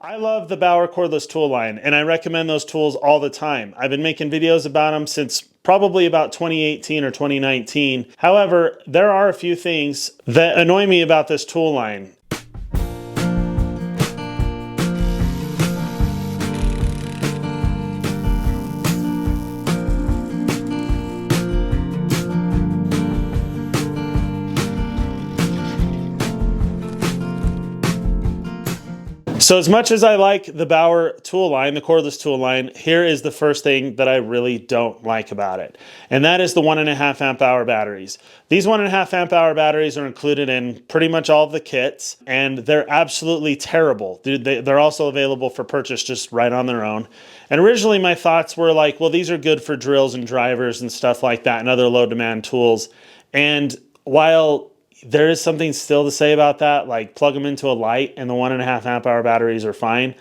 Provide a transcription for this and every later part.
I love the Bauer Cordless tool line, and I recommend those tools all the time. I've been making videos about them since probably about 2018 or 2019. However, there are a few things that annoy me about this tool line. So as much as I like the Bauer tool line, the cordless tool line, here is the first thing that I really don't like about it. And that is the 1.5 amp hour batteries. These 1.5 amp hour batteries are included in pretty much all of the kits, and they're absolutely terrible. They're also available for purchase just right on their own. And originally my thoughts were like, well, these are good for drills and drivers and stuff like that and other low demand tools. And while there is something still to say about that, like plug them into a light and the 1.5 amp hour batteries are fine.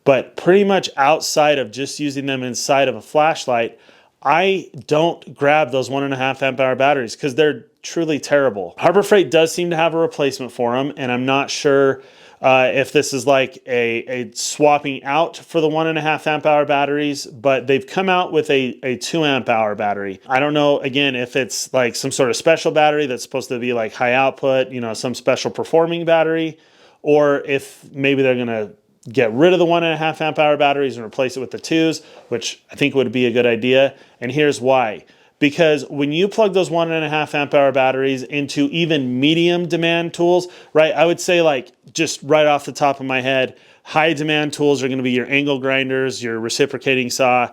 But pretty much outside of just using them inside of a flashlight, I don't grab those 1.5 amp hour batteries because they're truly terrible. Harbor Freight does seem to have a replacement for them, and I'm not sure if this is like a swapping out for the 1.5 amp hour batteries, but they've come out with a 2 amp hour battery. I don't know, again, if it's like some sort of special battery that's supposed to be like high output, you know, some special performing battery, or if maybe they're gonna get rid of the 1.5 amp hour batteries and replace it with the 2s, which I think would be a good idea. And here's why. Because when you plug those 1.5 amp hour batteries into even medium demand tools, right? I would say, like, just right off the top of my head, high demand tools are going to be your angle grinders, your reciprocating saw,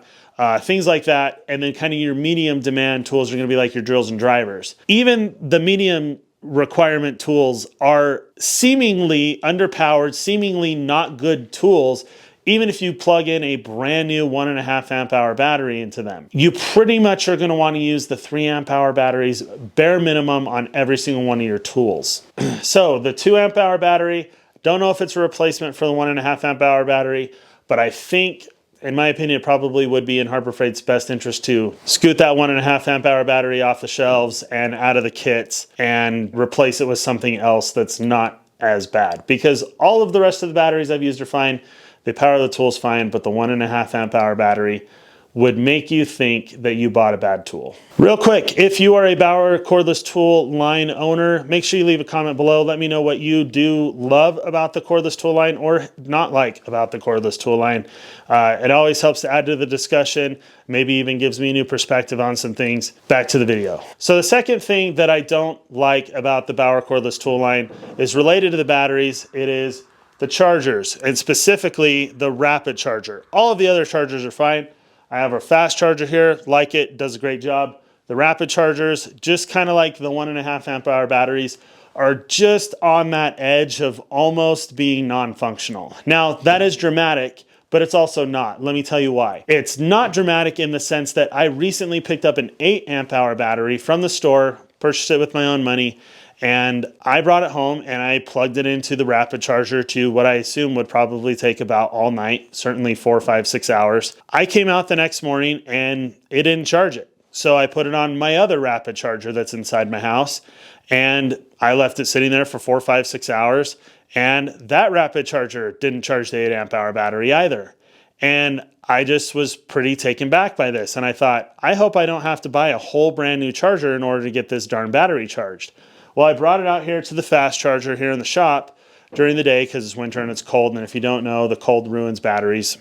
things like that. And then kind of your medium demand tools are going to be like your drills and drivers. Even the medium requirement tools are seemingly underpowered, seemingly not good tools. Even if you plug in a brand new 1.5 amp hour battery into them, you pretty much are going to want to use the 3 amp hour batteries bare minimum on every single one of your tools. So the 2 amp hour battery, don't know if it's a replacement for the 1.5 amp hour battery, but I think, in my opinion, it probably would be in Harbor Freight's best interest to scoot that 1.5 amp hour battery off the shelves and out of the kits and replace it with something else that's not as bad. Because all of the rest of the batteries I've used are fine. They power the tools fine, but the 1.5 amp hour battery would make you think that you bought a bad tool. Real quick, if you are a Bauer cordless tool line owner, make sure you leave a comment below. Let me know what you do love about the cordless tool line or not like about the cordless tool line. It always helps to add to the discussion, maybe even gives me a new perspective on some things. Back to the video. So the second thing that I don't like about the Bauer cordless tool line is related to the batteries. It is the chargers, and specifically the rapid charger. All of the other chargers are fine. I have a fast charger here, like it, does a great job. The rapid chargers, just kind of like the 1.5 amp hour batteries, are just on that edge of almost being non-functional. Now, that is dramatic, but it's also not. Let me tell you why. It's not dramatic in the sense that I recently picked up an 8 amp hour battery from the store, purchased it with my own money, and I brought it home and I plugged it into the rapid charger to what I assume would probably take about all night, certainly 4, 5, 6 hours. I came out the next morning and it didn't charge it. So I put it on my other rapid charger that's inside my house, and I left it sitting there for 4, 5, 6 hours. And that rapid charger didn't charge the 8 amp hour battery either. And I just was pretty taken back by this. And I thought, I hope I don't have to buy a whole brand new charger in order to get this darn battery charged. Well, I brought it out here to the fast charger here in the shop during the day because it's winter and it's cold. And if you don't know, the cold ruins batteries,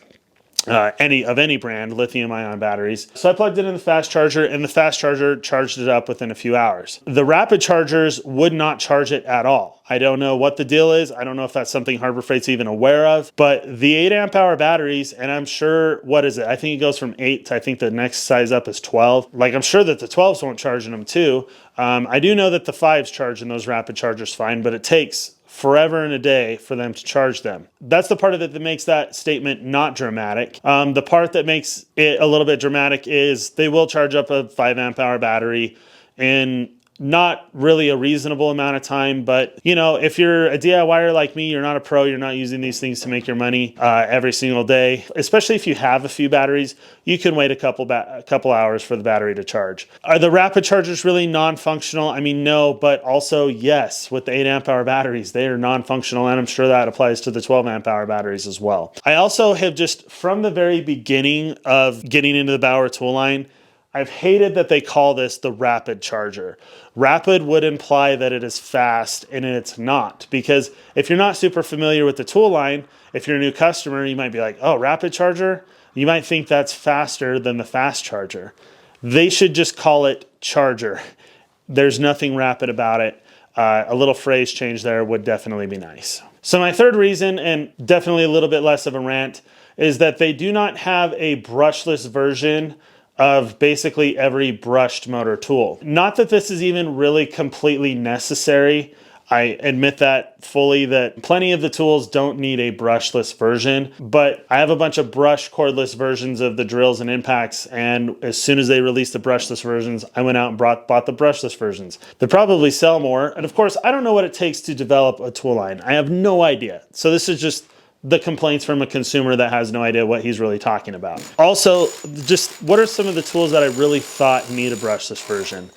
any brand, lithium-ion batteries. So I plugged it in the fast charger, and the fast charger charged it up within a few hours. The rapid chargers would not charge it at all. I don't know what the deal is. I don't know if that's something Harbor Freight's even aware of, but the 8 amp hour batteries, and I'm sure, what is it? I think it goes from 8 to I think the next size up is 12. Like, I'm sure that the 12s won't charge in them too. I do know that the 5s charge in those rapid chargers fine, but it takes forever and a day for them to charge them. That's the part of it that makes that statement not dramatic. The part that makes it a little bit dramatic is they will charge up a 5 amp hour battery in not really a reasonable amount of time, but you know, if you're a DIYer like me, you're not a pro, you're not using these things to make your money every single day, especially if you have a few batteries, you can wait a couple hours for the battery to charge. Are the rapid chargers really non-functional? I mean, no, but also yes, with the 8 amp hour batteries, they are non-functional, and I'm sure that applies to the 12 amp hour batteries as well. I also have just, from the very beginning of getting into the Bauer tool line, I've hated that they call this the rapid charger. Rapid would imply that it is fast, and it's not. Because if you're not super familiar with the tool line, if you're a new customer, you might be like, oh, rapid charger? You might think that's faster than the fast charger. They should just call it charger. There's nothing rapid about it. A little phrase change there would definitely be nice. So my third reason, and definitely a little bit less of a rant, is that they do not have a brushless version of basically every brushed motor tool. Not that this is even really completely necessary. I admit that fully, that plenty of the tools don't need a brushless version, but I have a bunch of brush cordless versions of the drills and impacts, and as soon as they released the brushless versions, I went out and bought the brushless versions. They probably sell more, and of course, I don't know what it takes to develop a tool line. I have no idea. So this is just the complaints from a consumer that has no idea what he's really talking about. Also, just what are some of the tools that I really thought need a brushless version?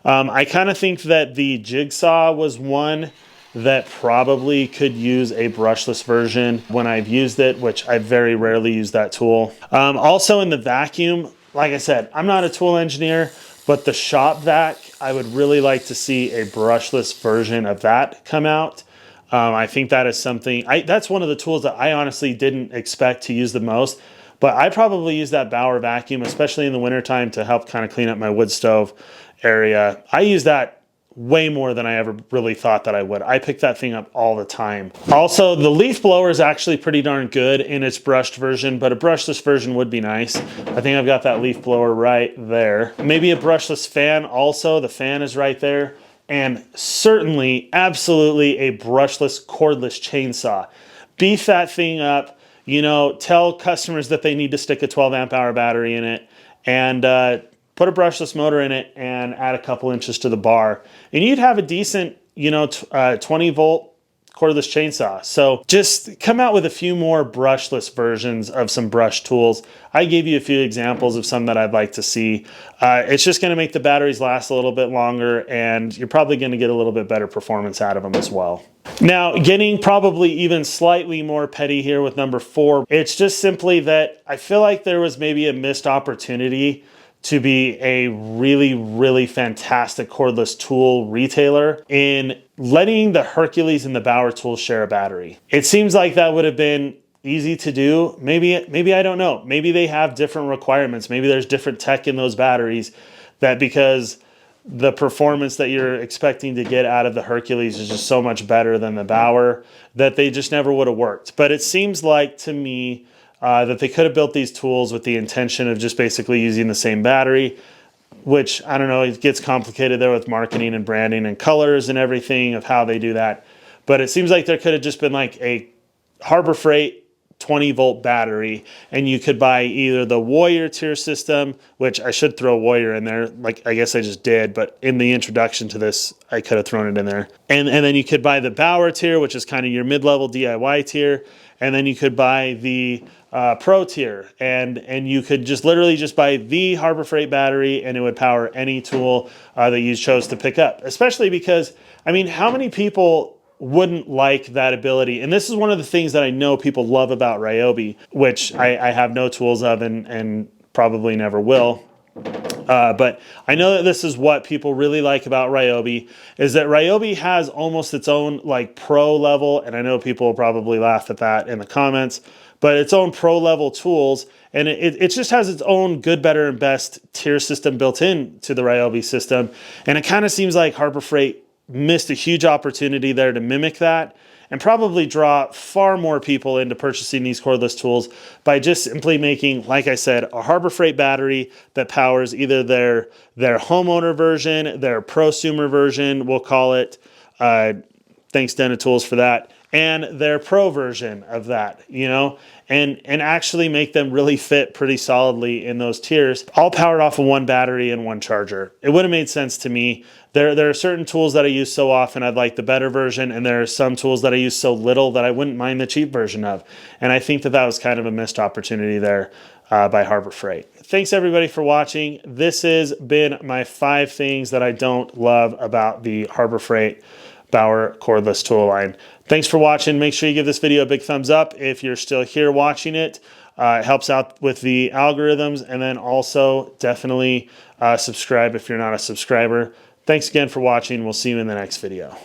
I kind of think that the jigsaw was one that probably could use a brushless version when I've used it, which I very rarely use that tool. Also in the vacuum, like I said, I'm not a tool engineer, but the shop vac, I would really like to see a brushless version of that come out. I think that is something, that's one of the tools that I honestly didn't expect to use the most, but I probably use that Bauer vacuum, especially in the wintertime, to help kind of clean up my wood stove area. I use that way more than I ever really thought that I would. I pick that thing up all the time. Also, the leaf blower is actually pretty darn good in its brushed version, but a brushless version would be nice. I think I've got that leaf blower right there. Maybe a brushless fan also. The fan is right there. And certainly, absolutely a brushless cordless chainsaw. Beef that thing up, you know, tell customers that they need to stick a 12 amp hour battery in it, and put a brushless motor in it and add a couple inches to the bar. And you'd have a decent, you know, 20 volt cordless chainsaw. So just come out with a few more brushless versions of some brush tools. I gave you a few examples of some that I'd like to see. It's just going to make the batteries last a little bit longer, and you're probably going to get a little bit better performance out of them as well. Now, getting probably even slightly more petty here with number 4, it's just simply that I feel like there was maybe a missed opportunity to be a really, really fantastic cordless tool retailer in letting the Hercules and the Bauer tools share a battery. It seems like that would have been easy to do. Maybe I don't know. Maybe they have different requirements. Maybe there's different tech in those batteries that, because the performance that you're expecting to get out of the Hercules is just so much better than the Bauer, that they just never would have worked. But it seems like to me that they could have built these tools with the intention of just basically using the same battery, which, I don't know, it gets complicated there with marketing and branding and colors and everything of how they do that. But it seems like there could have just been like a Harbor Freight 20 volt battery, and you could buy either the Warrior tier system, which I should throw Warrior in there, like I guess I just did, but in the introduction to this, I could have thrown it in there. And then you could buy the Bauer tier, which is kind of your mid-level DIY tier, and then you could buy the Pro tier, and you could just literally just buy the Harbor Freight battery, and it would power any tool that you chose to pick up. Especially because, I mean, how many people wouldn't like that ability? And this is one of the things that I know people love about Ryobi, which I have no tools of and probably never will. But I know that this is what people really like about Ryobi, is that Ryobi has almost its own like pro level, and I know people will probably laugh at that in the comments, but its own pro level tools, and it just has its own good, better, and best tier system built in to the Ryobi system. And it kind of seems like Harbor Freight missed a huge opportunity there to mimic that and probably draw far more people into purchasing these cordless tools by just simply making, like I said, a Harbor Freight battery that powers either their homeowner version, their prosumer version, we'll call it. Thanks, Denna Tools, for that. and their Pro version of that, you know, and actually make them really fit pretty solidly in those tiers, all powered off of one battery and one charger. It would have made sense to me. There are certain tools that I use so often I'd like the better version, and there are some tools that I use so little that I wouldn't mind the cheap version of. And I think that that was kind of a missed opportunity there by Harbor Freight. Thanks everybody for watching. This has been my 5 things that I don't love about the Harbor Freight Bauer cordless tool line. Thanks for watching. Make sure you give this video a big thumbs up if you're still here watching it. It helps out with the algorithms, and then also definitely subscribe if you're not a subscriber. Thanks again for watching. We'll see you in the next video.